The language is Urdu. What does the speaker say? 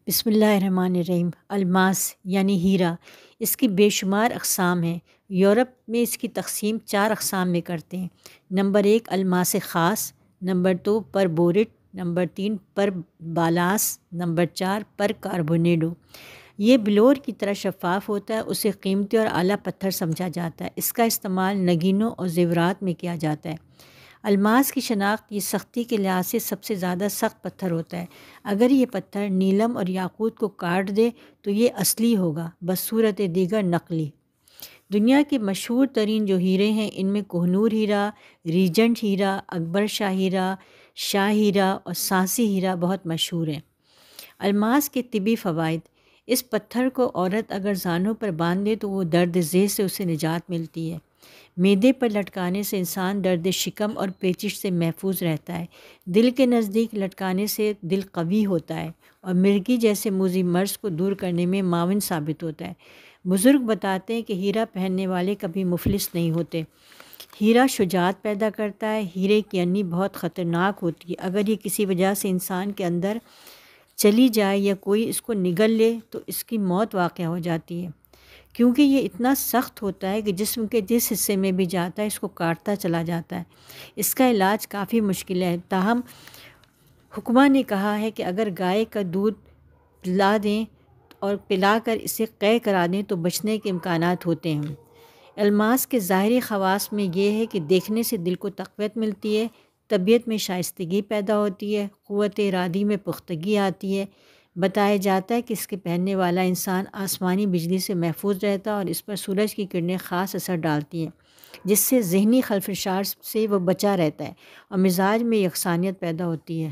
بسم اللہ الرحمن الرحیم۔ الماس یعنی ہیرا، اس کی بے شمار اقسام ہیں۔ یورپ میں اس کی تقسیم 4 اقسام میں کرتے ہیں۔ نمبر 1 الماس خاص، نمبر 2 پر بورٹ، نمبر 3 پر بالاس، نمبر 4 پر کاربونیڈو۔ یہ بلور کی طرح شفاف ہوتا ہے، اسے قیمتی اور اعلیٰ پتھر سمجھا جاتا ہے۔ اس کا استعمال نگینوں اور زیورات میں کیا جاتا ہے۔ الماس کی شناخت یہ سختی کے لحاظ سے سب سے زیادہ سخت پتھر ہوتا ہے۔ اگر یہ پتھر نیلم اور یاقوت کو کاٹ دے تو یہ اصلی ہوگا، بصورت دیگر نقلی۔ دنیا کے مشہور ترین جو ہیرے ہیں ان میں کوہ نور ہیرا، ریجنٹ ہیرا، اکبر شاہ ہیرا، شاہ ہیرا اور سانسی ہیرا بہت مشہور ہیں۔ الماس کے طبی فوائد: اس پتھر کو عورت اگر زانوں پر باندھ دے تو وہ درد ذیل سے اسے نجات ملتی ہے۔ معدے پر لٹکانے سے انسان درد شکم اور پیچش سے محفوظ رہتا ہے۔ دل کے نزدیک لٹکانے سے دل قوی ہوتا ہے اور مرگی جیسے موذی مرض کو دور کرنے میں معاون ثابت ہوتا ہے۔ بزرگ بتاتے ہیں کہ ہیرا پہننے والے کبھی مفلس نہیں ہوتے۔ ہیرا شجاعت پیدا کرتا ہے۔ ہیرے کی انی بہت خطرناک ہوتی ہے، اگر یہ کسی وجہ سے انسان کے اندر چلی جائے یا کوئی اس کو نگل لے تو اس کی موت واقع ہو جاتی ہے، کیونکہ یہ اتنا سخت ہوتا ہے کہ جسم کے جس حصے میں بھی جاتا ہے اس کو کاٹتا چلا جاتا ہے۔ اس کا علاج کافی مشکل ہے، تاہم حکمہ نے کہا ہے کہ اگر گائے کا دودھ پلا دیں اور پلا کر اسے قے کرا دیں تو بچنے کے امکانات ہوتے ہیں۔ الماس کے ظاہری خواص میں یہ ہے کہ دیکھنے سے دل کو تقویت ملتی ہے، طبیعت میں شائستگی پیدا ہوتی ہے، قوت ارادی میں پختگی آتی ہے۔ بتایا جاتا ہے کہ اس کے پہننے والا انسان آسمانی بجلی سے محفوظ رہتا ہے اور اس پر سورج کی کرنیں خاص اثر ڈالتی ہیں، جس سے ذہنی خلفشار سے وہ بچا رہتا ہے اور مزاج میں یکسانیت پیدا ہوتی ہے۔